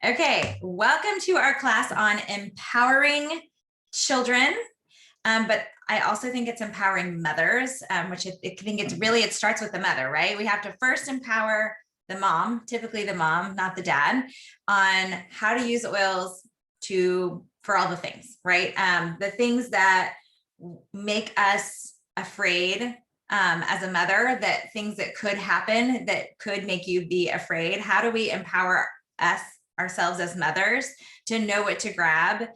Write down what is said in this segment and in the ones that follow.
Okay, welcome to our class on empowering children, but I also think it's empowering mothers, which it starts with the mother, right? We have to first empower the mom, typically the mom, not the dad, on how to use oils for all the things, right? The things that make us afraid as a mother, that things that could happen that could make you be afraid. How do we empower ourselves as mothers to know what to grab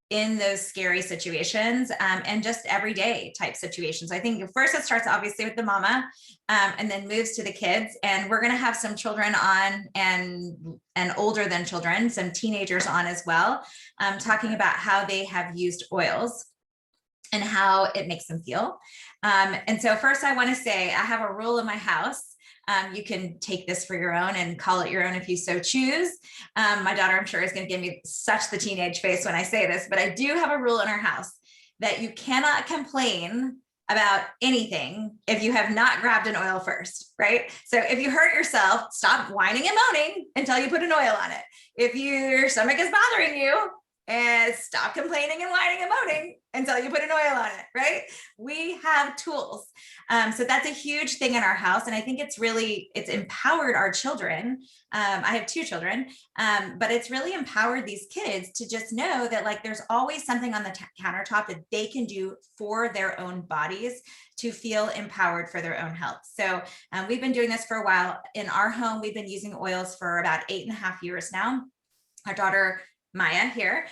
in those scary situations and just everyday type situations? I think first it starts obviously with the mama and then moves to the kids. And we're going to have some children on and older than children, some teenagers on as well, talking about how they have used oils and how it makes them feel. And so first I want to say I have a rule in my house. You can take this for your own and call it your own if you so choose. My daughter, I'm sure, is going to give me such the teenage face when I say this, but I do have a rule in our house that you cannot complain about anything if you have not grabbed an oil first, right? So if you hurt yourself, stop whining and moaning until you put an oil on it. If your stomach is bothering you, and stop complaining and whining and moaning until you put an oil on it, right? We have tools. So that's a huge thing in our house. And I think it's empowered our children. I have 2 children, but it's really empowered these kids to just know that like there's always something on the countertop that they can do for their own bodies to feel empowered for their own health. So we've been doing this for a while. In our home, we've been using oils for about 8.5 years now. Our daughter, Maya here,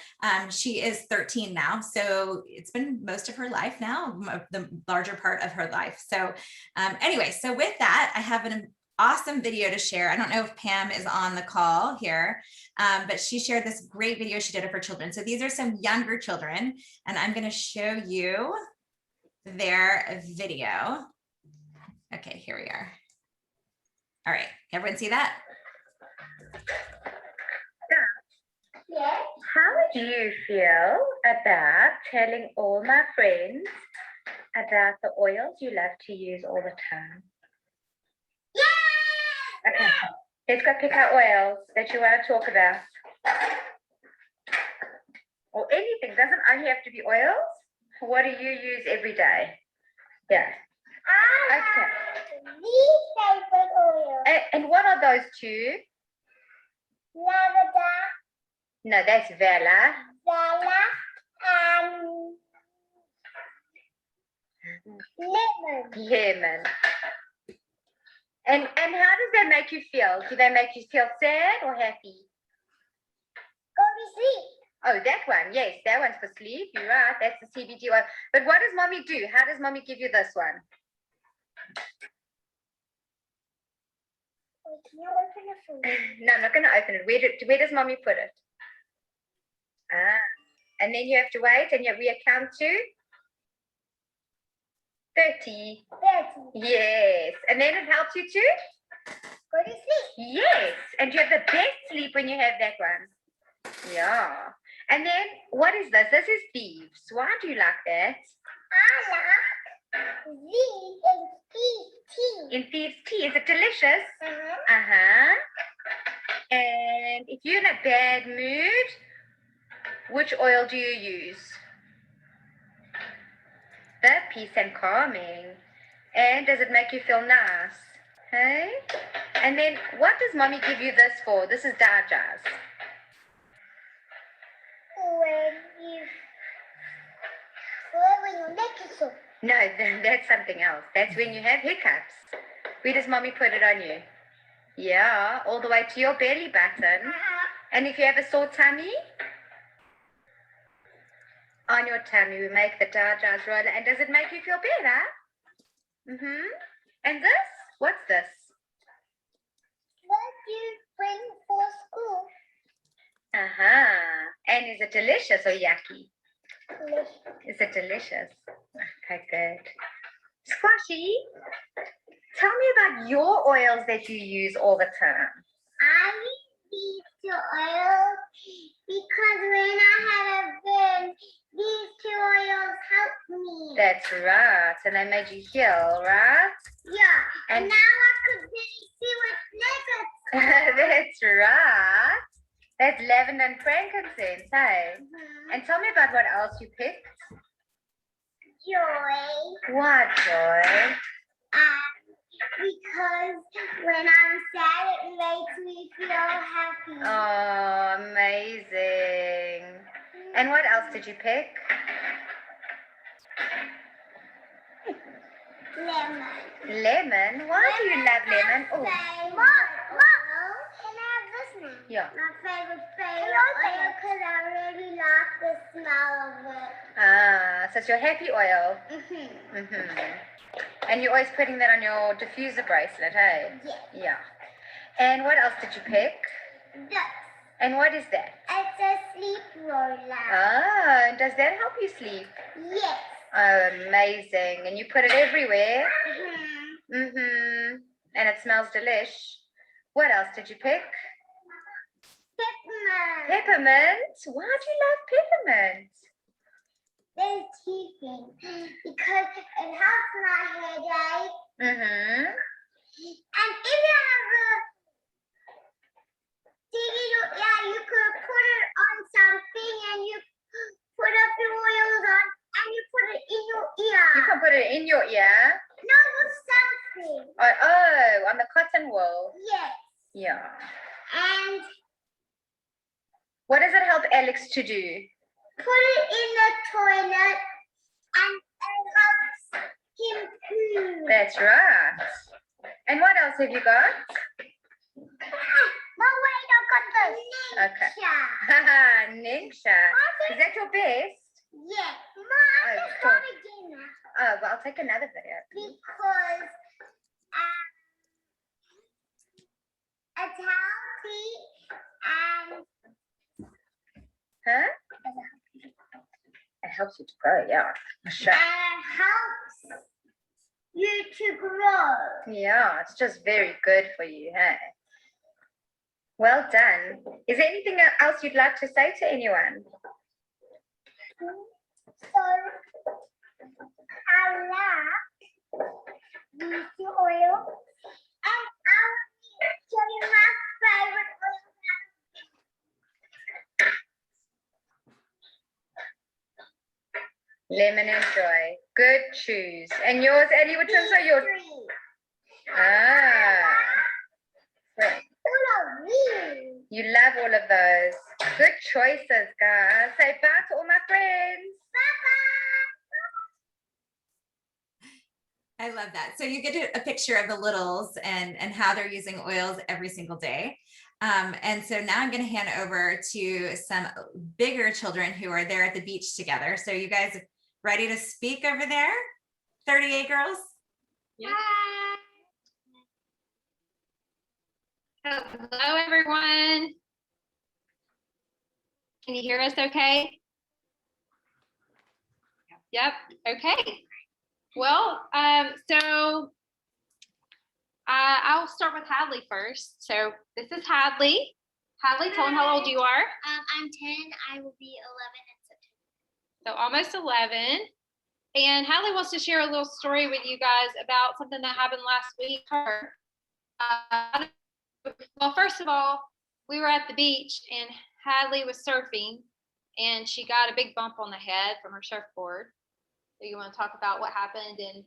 she is 13 now. So it's been most of her life now, the larger part of her life. So anyway, so with that, I have an awesome video to share. I don't know if Pam is on the call here, but she shared this great video she did of her children. So these are some younger children, and I'm going to show you their video. Okay, here we are. All right, everyone see that? Yes. How would you feel about telling all my friends about the oils you love to use all the time? Yeah! Okay, let's go pick our oils that you want to talk about. Or anything, doesn't only have to be oils. What do you use every day? Yeah. Okay. These favorite oils. And what are those 2? Lavender. No, that's Vela. Vela and Lemon. And how does that make you feel? Do they make you feel sad or happy? Go to sleep. Oh, that one. Yes, that one's for sleep. You're right. That's the CBD one. But what does mommy do? How does mommy give you this one? Can you open it for me? No, I'm not going to open it. Where does mommy put it? And then you have to wait, and we count to 30. 30. Yes. And then it helps you to Go to sleep. Yes. And you have the best sleep when you have that one. Yeah. And then what is this? This is Thieves. Why do you like that? I like these in Thieves tea. In Thieves tea. Is it delicious? Uh-huh. And if you're in a bad mood, which oil do you use? The peace and calming. And does it make you feel nice? Hey? And then what does mommy give you this for? This is Dajas. When your neck is sore. No, that's something else. That's when you have hiccups. Where does mommy put it on you? Yeah, all the way to your belly button. Uh-huh. And if you have a sore tummy? On your tummy, we make the Dajas roller. And does it make you feel better? And this? What's this? What do you bring for school? And is it delicious or yucky? Delicious. Is it delicious? Okay, good. Squashy, tell me about your oils that you use all the time. I use these 2 oils because when I had a burn, these 2 oils helped me. That's right. And they made you heal, right? Yeah. And now I could really see with nuggets. That's right. That's lavender and frankincense, hey? And tell me about what else you picked. Joy. What joy? Because when I'm sad, it makes me feel happy. Oh, amazing. And what else did you pick? Lemon. Lemon? Why do you love lemon? Oh, Mom, can I have this now? yeah. My favorite oil because I really like the smell of it. Ah, so it's your happy oil. Mm-hmm. And you're always putting that on your diffuser bracelet, hey? Yes. Yeah. And what else did you pick? This. And what is that? It's a sleep roller. Ah, does that help you sleep? Yes. Oh, amazing. And you put it everywhere? Mm-hmm. And it smells delish. What else did you pick? Peppermint. Peppermint? Why do you love peppermint? There's teething because it helps my headache. Mm-hmm. And if you have a you could put it on something and you put up the oils on and you put it in your ear. You can put it in your ear? No, with something. Oh, on the cotton wool? Yes. Yeah. And what does it help Alex to do? put it in the toilet and it helps him poo. That's right. And what else have you got? No, wait, I got this. Okay. Ninja. Ninja. Is that your best? Yes. Mom, Oh, just cool. got again. Oh, well, I'll take another video. Because it's healthy and Huh? It helps you to grow, yeah. Sure. helps you to grow. Yeah, it's just very good for you, hey? Well done. Is there anything else you'd like to say to anyone? So I like these oil and I will show you my favorite oil. Lemon and joy. Good choose. And yours, Eddie, which ones are yours? Three. Ah. Right. All of these. You love all of those. Good choices, guys. Say bye to all my friends. I love that. So you get a picture of the littles and how they're using oils every single day. And so now I'm going to hand over to some bigger children who are there at the beach together. So you guys ready to speak over there? 38 girls? Yeah. Hello, everyone. Can you hear us okay? Yep, okay. Well, so I'll start with Hadley first. So this is Hadley. Hadley, tell them how old you are. I'm 10. I will be 11 in September. So almost 11. And Hadley wants to share a little story with you guys about something that happened last week. Well, first of all, we were at the beach and Hadley was surfing and she got a big bump on the head from her surfboard. So you want to talk about what happened and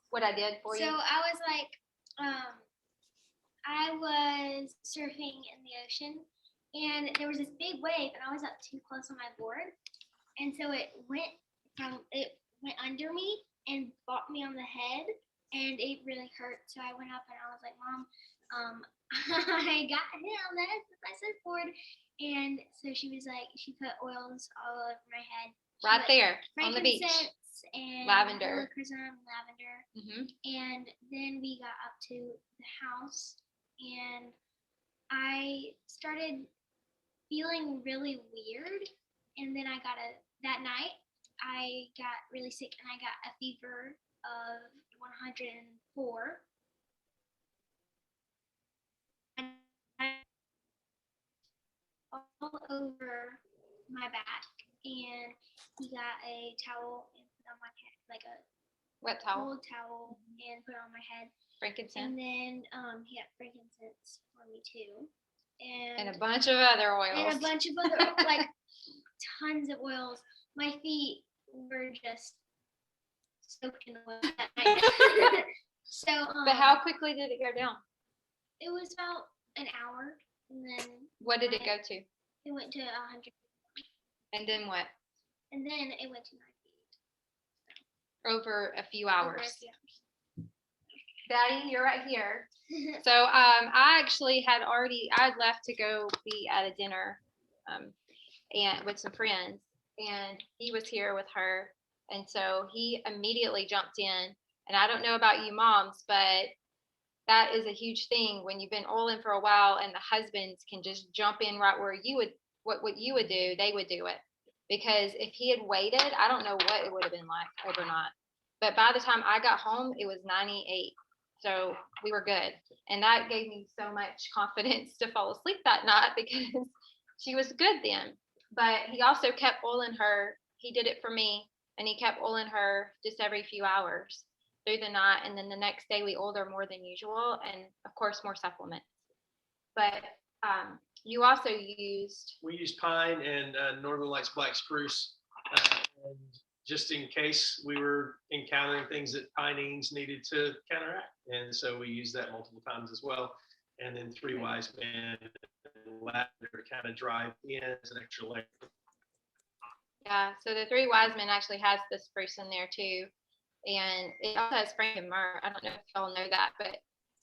what I did for you? So I was like, I was surfing in the ocean and there was this big wave and I was up too close on my board. And so it went under me and bopped me on the head and it really hurt. So I went up and I was like, Mom, I got hit on the head with my surfboard. And so she was like, she put oils all over my head. Right there on the beach. And lavender. Lavender. Mm-hmm. And then we got up to the house and I started feeling really weird. And then that night I got really sick and I got a fever of 104. All over my back, and he got a towel and put on my head, like a wet towel, cold towel, and put on my head. frankincense. And then he got frankincense for me too. And a bunch of other oils. And a bunch of other, like, tons of oils. My feet were just soaked in oil that night. So, But how quickly did it go down? it was about an hour, and then What did it go to? it went to 100, And then what? and then it went to 98. Over a few Over a hours. few Daddy, you're right here. hours. So I actually I'd left to go be at a dinner and with some friends, and he was here with her. And so he immediately jumped in. And I don't know about you moms, but that is a huge thing when you've been oiling for a while and the husbands can just jump in right where you would, what you would do, they would do it. Because if he had waited, I don't know what it would have been like overnight. But by the time I got home, it was 98. So we were good. And that gave me so much confidence to fall asleep that night because she was good then. But he also kept oiling her. He did it for me. And he kept oiling her just every few hours through the night. And then the next day we oiled her more than usual. And of course, more supplements. But you also used. We used pine and Northern Lights black spruce. And just in case we were encountering things that pinings needed to counteract. And so we used that multiple times as well. And then 3 wise men and lavender kind of drive in as an extra layer. Yeah, so the 3 wise men actually has the spruce in there too. And it also has Frank and myrrh. I don't know if y'all know that, but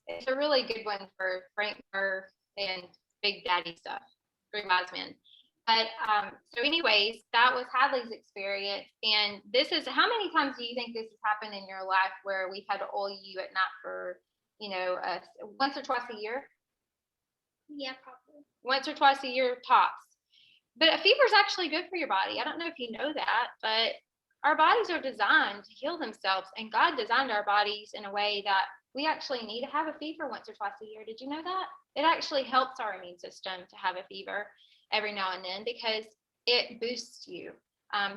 it's a really good one for Frank, myrrh, and Big Daddy stuff, 3 wise men. But so anyways, that was Hadley's experience. And this is, how many times do you think this has happened in your life where we've had to oil you at night for, once or twice a year? Yeah, probably. Once or twice a year tops. But a fever is actually good for your body. I don't know if you know that, but our bodies are designed to heal themselves. And God designed our bodies in a way that we actually need to have a fever once or twice a year. Did you know that? It actually helps our immune system to have a fever every now and then because it boosts you.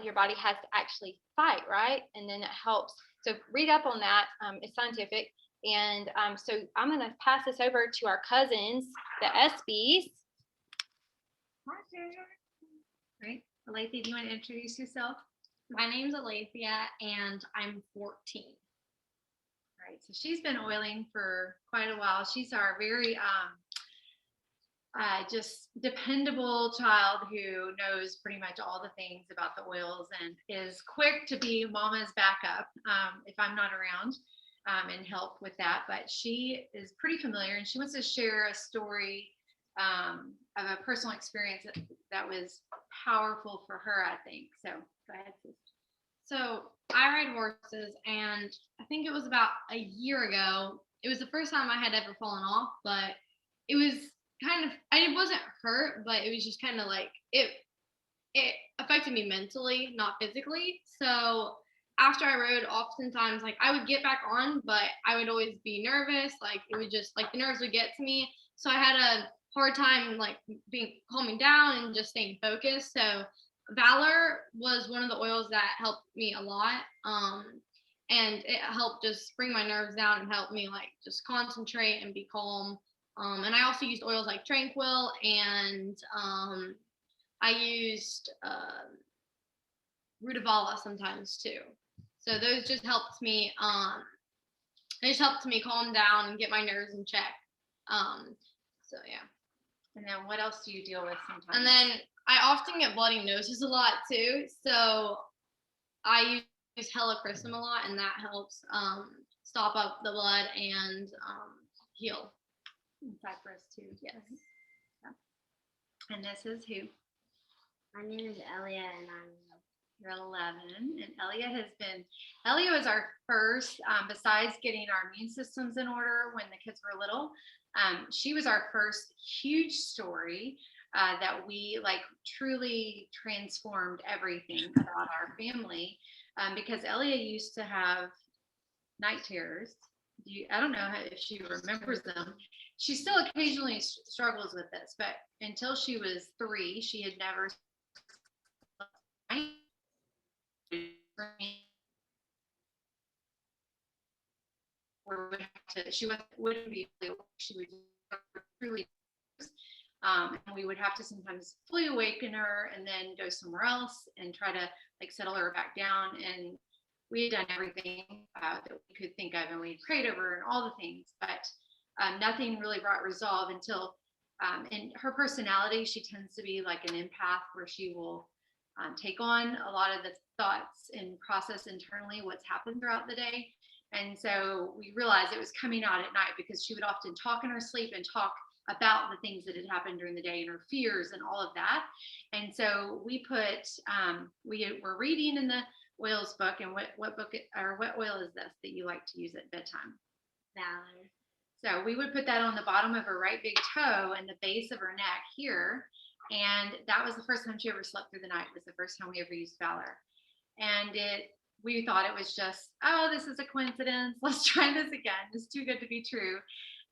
Your body has to actually fight, right? And then it helps. So read up on that. It's scientific. And so I'm going to pass this over to our cousins, the ESPYs. Right. Alethea, do you want to introduce yourself? My name's Alethea and I'm 14. Right. So she's been oiling for quite a while. She's our very just dependable child who knows pretty much all the things about the oils and is quick to be mama's backup if I'm not around and help with that. But she is pretty familiar and she wants to share a story of a personal experience that was powerful for her, I think. So go ahead, sis. So I ride horses, and I think it was about a year ago. It was the first time I had ever fallen off, but it was I wasn't hurt, but it was just kind of like it affected me mentally, not physically. So after I rode, oftentimes like I would get back on, but I would always be nervous. Like it would just like the nerves would get to me. So I had a hard time like calming down and just staying focused. So Valor was one of the oils that helped me a lot. And it helped just bring my nerves down and help me like just concentrate and be calm. And I also used oils like Tranquil and I used Rutavala sometimes too. So those just helped me. It just helped me calm down and get my nerves in check. So yeah. And then what else do you deal with sometimes? And then I often get bloody noses a lot too. So I use Helichrysum a lot, and that helps stop up the blood and heal. Cypress too. Yes. Yeah. And this is who? My name is Elia and You're 11. And Elia was our first, besides getting our immune systems in order when the kids were little, she was our first huge story that we like truly transformed everything about our family because Elia used to have night terrors. I don't know if she remembers them. She still occasionally struggles with this, but until she was 3, she had never she wouldn't be, she would truly And we would have to sometimes fully awaken her and then go somewhere else and try to like settle her back down. And we had done everything that we could think of, and we prayed over her and all the things, but nothing really brought resolve until, and her personality, she tends to be like an empath where she will take on a lot of the thoughts and process internally what's happened throughout the day. And so we realized it was coming out at night because she would often talk in her sleep and talk about the things that had happened during the day and her fears and all of that. And so we put, we were reading in the oils book, and what book or what oil is this that you like to use at bedtime? Valor. So we would put that on the bottom of her right big toe and the base of her neck here. And that was the first time she ever slept through the night. It was the first time we ever used Valor. And we thought it was just, oh, this is a coincidence. Let's try this again. It's too good to be true.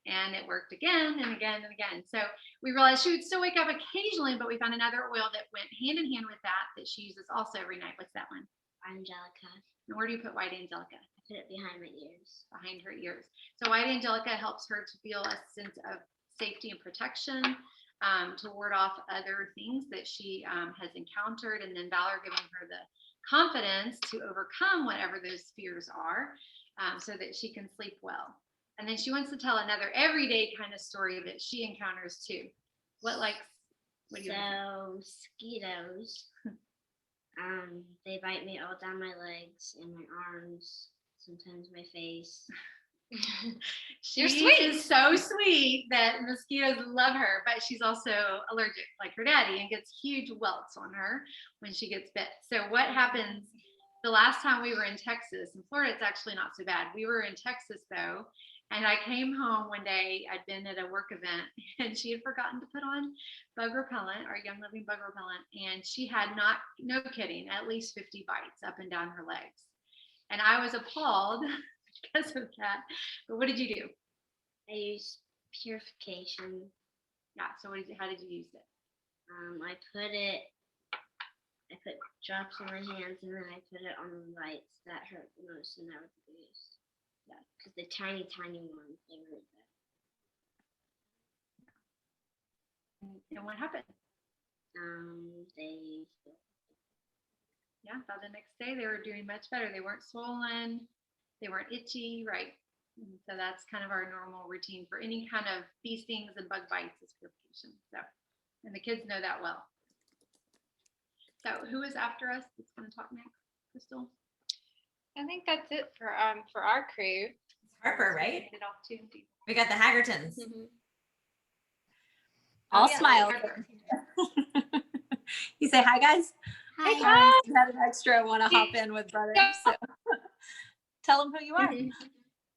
And it worked again and again and again. So we realized she would still wake up occasionally, but we found another oil that went hand in hand with that she uses also every night. What's that one? Angelica. And where do you put white angelica? I put it behind my ears. Behind her ears. So white angelica helps her to feel a sense of safety and protection, to ward off other things that she has encountered. And then Valor giving her the confidence to overcome whatever those fears are, so that she can sleep well. And then she wants to tell another everyday kind of story that she encounters too. What do you So mosquitoes, they bite me all down my legs and my arms, sometimes my face. She is so sweet that mosquitoes love her, but she's also allergic like her daddy and gets huge welts on her when she gets bit. So what happens the last time we were in Texas? In Florida, it's actually not so bad. We were in Texas though, and I came home one day. I'd been at a work event and she had forgotten to put on bug repellent, our Young Living bug repellent, and she had no kidding, at least 50 bites up and down her legs. And I was appalled because of that. But what did you do? I used purification. Yeah. So how did you use it? I put drops on my hands and then I put it on the lights that hurt the most, and that was the biggest. Yeah, because the tiny ones, they hurt that. And what happened? By the next day they were doing much better. They weren't swollen, they weren't itchy, right? And so that's kind of our normal routine for any kind of bee stings and bug bites is purification. So, and the kids know that well. So who is after us that's going to talk next? Crystal? I think that's it for our crew. It's Harper, right? Hand it off to We got the Haggertons. All yeah, smiles. You say hi, guys. Hi. Hi. You had an extra want to hop in with brothers. So tell them who you are.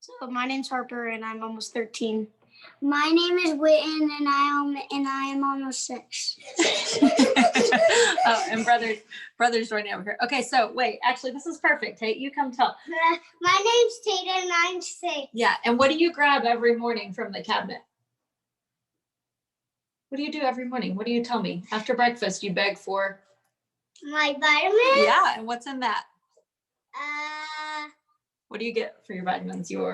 So my name's Harper and I'm almost 13. My name is Witten and I am almost 6. Oh, and brothers joining over here. Okay, so wait, actually this is perfect. Hey, you come tell. My name's Tatum and I'm 6. Yeah, and what do you grab every morning from the cabinet? What do you do every morning? What do you tell me? After breakfast, you beg for? My vitamins? Yeah, and what's in that? Uh, What do you get for your vitamins? You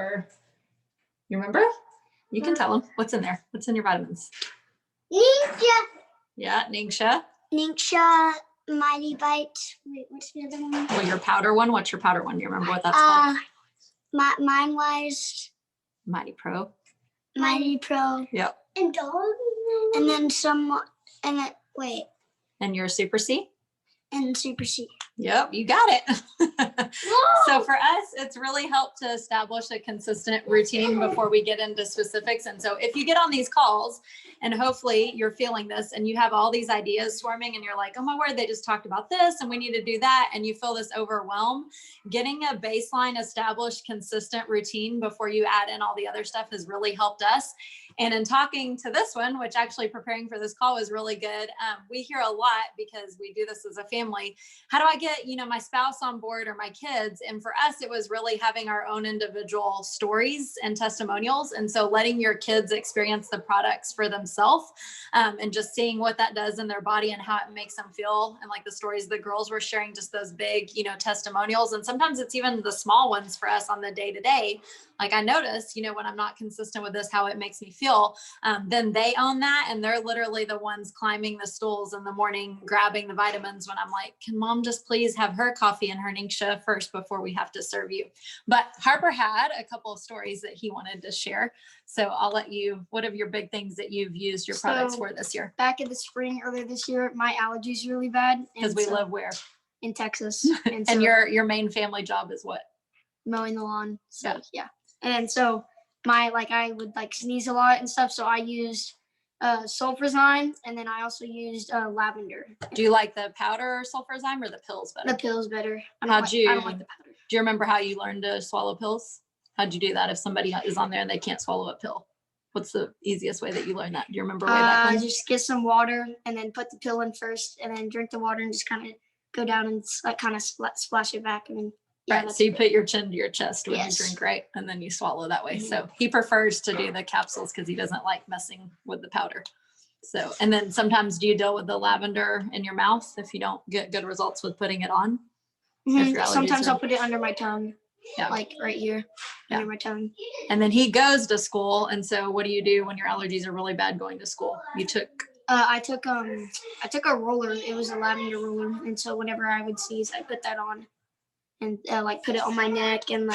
remember? You can tell them. What's in there? What's in your vitamins? Ninja. Yeah, Ninja, Mighty Bites. Wait, what's the other one? Well, your powder one. What's your powder one? Do you remember what that's called? Mine was Mighty Pro. Mighty Pro. Yep. And dog. And then And your Super C? And Super C. Yep, you got it. So for us, it's really helped to establish a consistent routine before we get into specifics. And so if you get on these calls and hopefully you're feeling this and you have all these ideas swarming and you're like, oh my word, they just talked about this and we need to do that. And you feel this overwhelm, getting a baseline established, consistent routine before you add in all the other stuff has really helped us. And in talking to this one, which actually preparing for this call was really good, we hear a lot because we do this as a family. How do I get, my spouse on board or my kids? And for us, it was really having our own individual stories and testimonials. And so letting your kids experience the products for themselves, and just seeing what that does in their body and how it makes them feel. And like the stories the girls were sharing, just those big, testimonials. And sometimes it's even the small ones for us on the day to day. like, I notice, when I'm not consistent with this, how it makes me feel, then they own that. And they're literally the ones climbing the stools in the morning, grabbing the vitamins when I'm like, can mom just please have her coffee and her Ningxia first before we have to serve you? But Harper had a couple of stories that he wanted to share. So I'll let you, what are your big things that you've used your products for this year? Back in the spring, earlier this year, my allergies really bad. Because we live where? In Texas. And, And your main family job is what? Mowing the lawn. So yeah. And so I would sneeze a lot and stuff. So I used sulfurzyme, and then I also used lavender. Do you like the powder sulfurzyme or the pills better? The pills better. I I don't like the powder. Do you remember how you learned to swallow pills? How'd you do that if somebody is on there and they can't swallow a pill? What's the easiest way that you learned that? Do you remember way back when? Just get some water and then put the pill in first, and then drink the water and just kind of go down and kind of splash it back. And then Right. So you put your chin to your chest when Yes. you drink, right? And then you swallow that way. Mhm. So he prefers to do the capsules because he doesn't like messing with the powder. So, and then sometimes do you deal with the lavender in your mouth if you don't get good results with putting it on? If your allergies Sometimes are- I'll put it under my tongue. Yeah. Like right here, Yeah. under my tongue. And then he goes to school. And so what do you do when your allergies are really bad going to school? You took, I took a roller. It was a lavender roller, and so whenever I would sneeze, I put that on, and put it on my neck and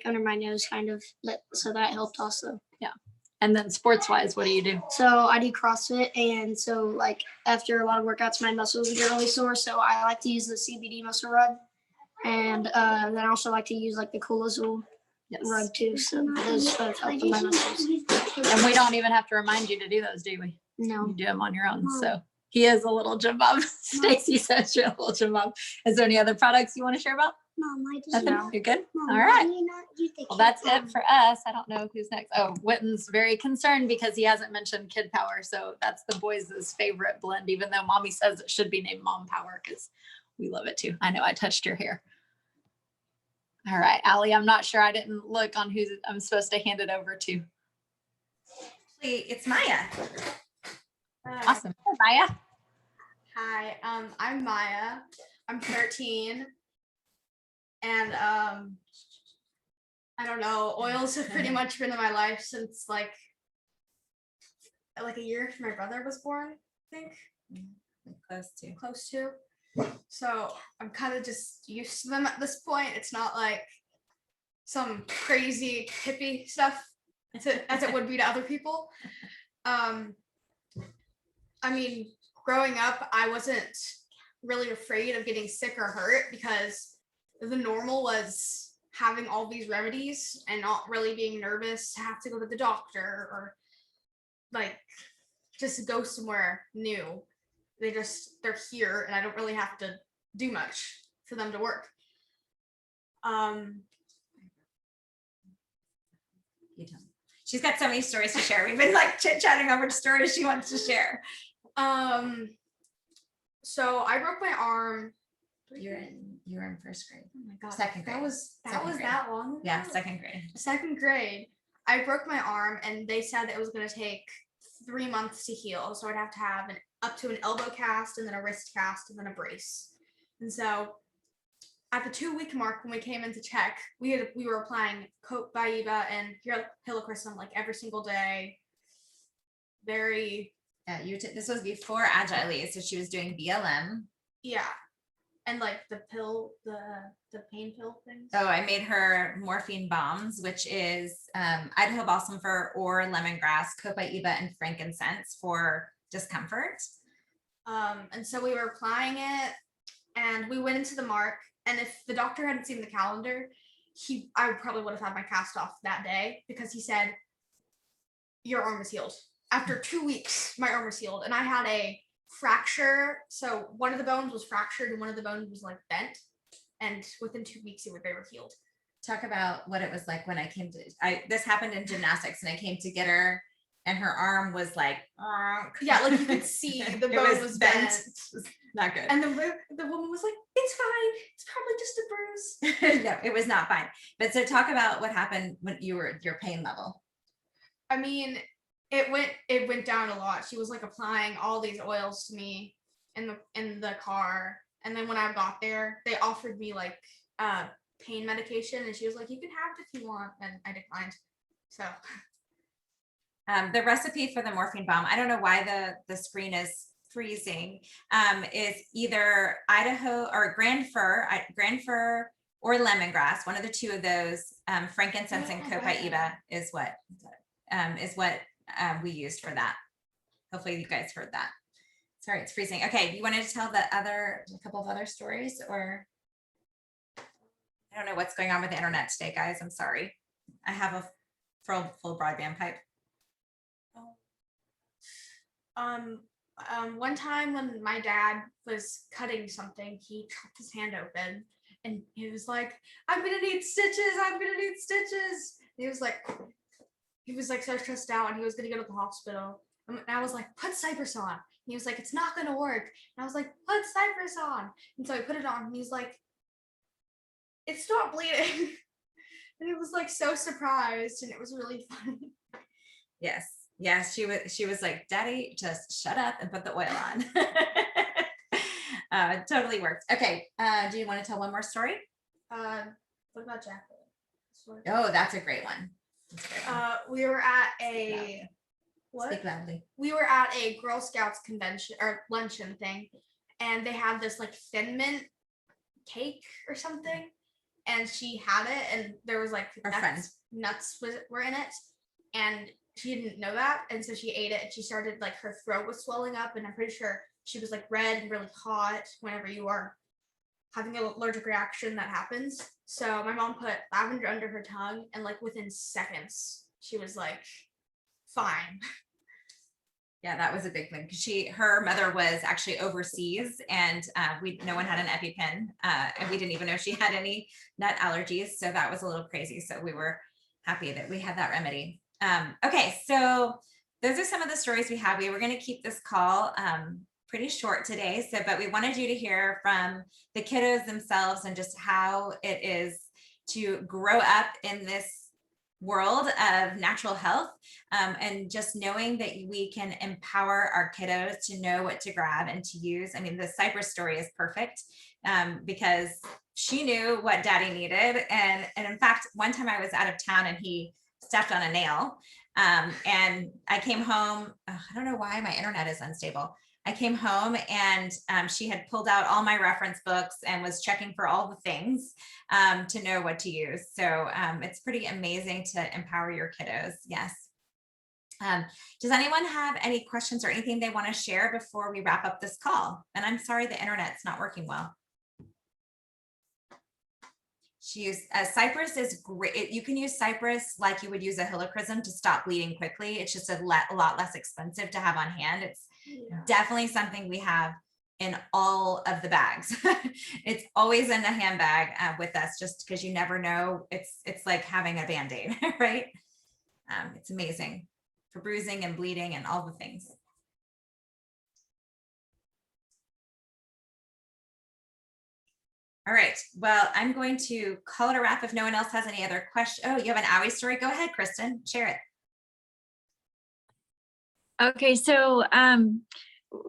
under my nose, kind of. So that helped also. and then sports wise, what do you do? So I do CrossFit, and so after a lot of workouts, my muscles get really sore. So I like to use the CBD muscle rug, and then I also like to use the Coolazol Yes. rug too. So those both help with my muscles. And we don't even have to remind you to do those, do we? No. You do them on your own. So he is a little gym bum. Stacy says you're a little gym bum. Is there any other products you want to share about? Mom, I just Nothing? You're good? Mom, All why right. do you not use the Well, kid that's it phone? for us. I don't know who's next. Oh, Witten's very concerned because he hasn't mentioned Kid Power. So that's the boys' favorite blend, even though mommy says it should be named Mom Power because we love it too. I know I touched your hair. All right, Allie, I'm not sure. I didn't look on who I'm supposed to hand it over to. It's Maya. Awesome. Maya. Hi, I'm Maya. I'm 13. And I don't know, oils have pretty much been in my life since like a year after my brother was born, I think. Close to. So I'm kind of just used to them at this point. It's not like some crazy hippie stuff as it would be to other people. I mean, growing up, I wasn't really afraid of getting sick or hurt because the normal was having all these remedies and not really being nervous to have to go to the doctor or just go somewhere new. They're here and I don't really have to do much for them to work. She's got so many stories to share. We've been chit-chatting over stories she wants to share. So I broke my arm. You were in first grade. Oh my god. Second grade. That was Second grade. that long ago? Yeah, second grade. Second grade. I broke my arm and they said that it was going to take 3 months to heal. So I'd have to have up to an elbow cast and then a wrist cast and then a brace. And so at the 2-week mark when we came in to check, we were applying Copaiba and Hilocrysum every single day. Very This was before Agile, so she was doing BLM. yeah. And the pill, the pain pill things. Oh, I made her morphine bombs, which is Idaho balsam fir or lemongrass, copaiba, and frankincense for discomfort. And so we were applying it, and we went into the mark. And if the doctor hadn't seen the calendar, I probably would have had my cast off that day because he said, "Your arm is healed." After 2 weeks, my arm was healed, and I had a fracture. So one of the bones was fractured and one of the bones was bent, and within 2 weeks they were healed. Talk about what it was like when I came to this happened in gymnastics, and I came to get her and her arm was yeah, you could see the bone was bent. It was not good. And the woman was like, "It's fine, it's probably just a bruise." No, it was not fine. But so talk about what happened when your pain level. I mean, it went down a lot. She was applying all these oils to me in the car, and then when I got there, they offered me pain medication, and she was like, "You can have it if you want," and I declined. So the recipe for the morphine bomb, I don't know why the screen is freezing, is either Idaho or grand fir or lemongrass, one of the two of those. Frankincense and copaiba is what we used for that. Hopefully you guys heard that. Sorry, it's freezing. Okay, you wanted to tell a couple of other stories, or I don't know what's going on with the internet today, guys. I'm sorry. I have a full broadband pipe. One time when my dad was cutting something, he chopped his hand open, and he was like, "I'm gonna need stitches. I'm gonna need stitches." And he was like so stressed out, and he was gonna go to the hospital. And I was like, "Put Cypress on." And he was like, "It's not gonna work." And I was like, "Put Cypress on." And so I put it on, and he's like, "It's not bleeding." And he was like so surprised, and it was really fun. Yes. Yes, she was like, "Daddy, just shut up and put the oil on." It totally worked. Okay. Do you want to tell one more story? What about Jacqueline? Oh, that's a great one. We were at a Speak loudly. We were at a Girl Scouts convention or luncheon thing, and they had this like Thin Mint cake or something, and she had it, and there was like nuts were in it, and she didn't know that, and so she ate it, and she started like her throat was swelling up, and I'm pretty sure she was like red and really hot. Whenever you are having an allergic reaction, that happens. So my mom put lavender under her tongue, and like within seconds she was like fine. Yeah, that was a big thing because her mother was actually overseas, and no one had an EpiPen, and we didn't even know she had any nut allergies. So that was a little crazy. So we were happy that we had that remedy. Okay, so those are some of the stories we have. We were going to keep this call pretty short today, but we wanted you to hear from the kiddos themselves and just how it is to grow up in this world of natural health, and just knowing that we can empower our kiddos to know what to grab and to use. I mean, the Cypress story is perfect because she knew what Daddy needed, and in fact, one time I was out of town and he stepped on a nail, and I came home. I don't know why my internet is unstable. I came home and she had pulled out all my reference books and was checking for all the things to know what to use. So it's pretty amazing to empower your kiddos. Yes. Does anyone have any questions or anything they want to share before we wrap up this call? And I'm sorry the internet's not working well. Cypress is great. You can use Cypress like you would use a helichrysum to stop bleeding quickly. It's just a lot less expensive to have on hand. It's definitely something we have in all of the bags. It's always in the handbag with us, just because you never know. It's like having a Band-Aid, right? It's amazing for bruising and bleeding and all the things. All right. Well, I'm going to call it a wrap if no one else has any other questions. Oh, you have an Owie story? Go ahead, Kristen. Share it. Okay, so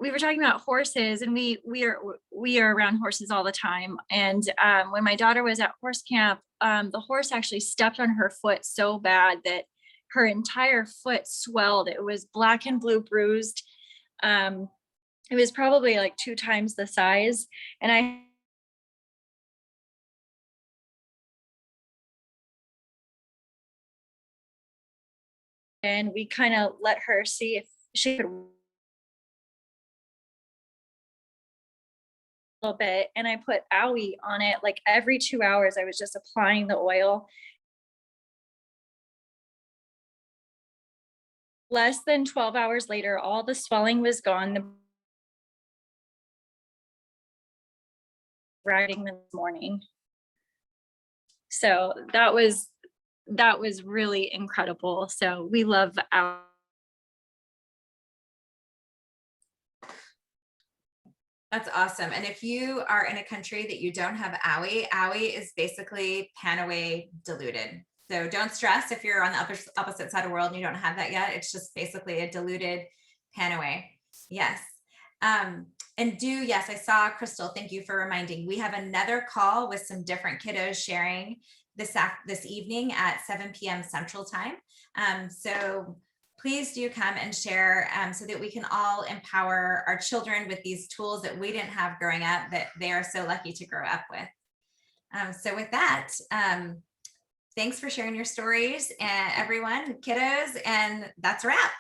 we were talking about horses, and we are around horses all the time. And when my daughter was at horse camp, the horse actually stepped on her foot so bad that her entire foot swelled. It was black and blue bruised. It was probably like 2 times the size. And we kind of let her see if she could a little bit, and I put Owie on it. Like every 2 hours I was just applying the oil. Less than 12 hours later, all the swelling was gone. The riding this morning. So that was really incredible. So we love Owie. That's awesome. And if you are in a country that you don't have Owie is basically Panaway diluted. So don't stress if you're on the opposite side of the world and you don't have that yet. It's just basically a diluted Panaway. Yes. And yes, I saw Crystal. Thank you for reminding. We have another call with some different kiddos sharing this evening at 7 p.m. Central Time. So please do come and share so that we can all empower our children with these tools that we didn't have growing up that they are so lucky to grow up with. So with that, thanks for sharing your stories, everyone, kiddos, and that's a wrap.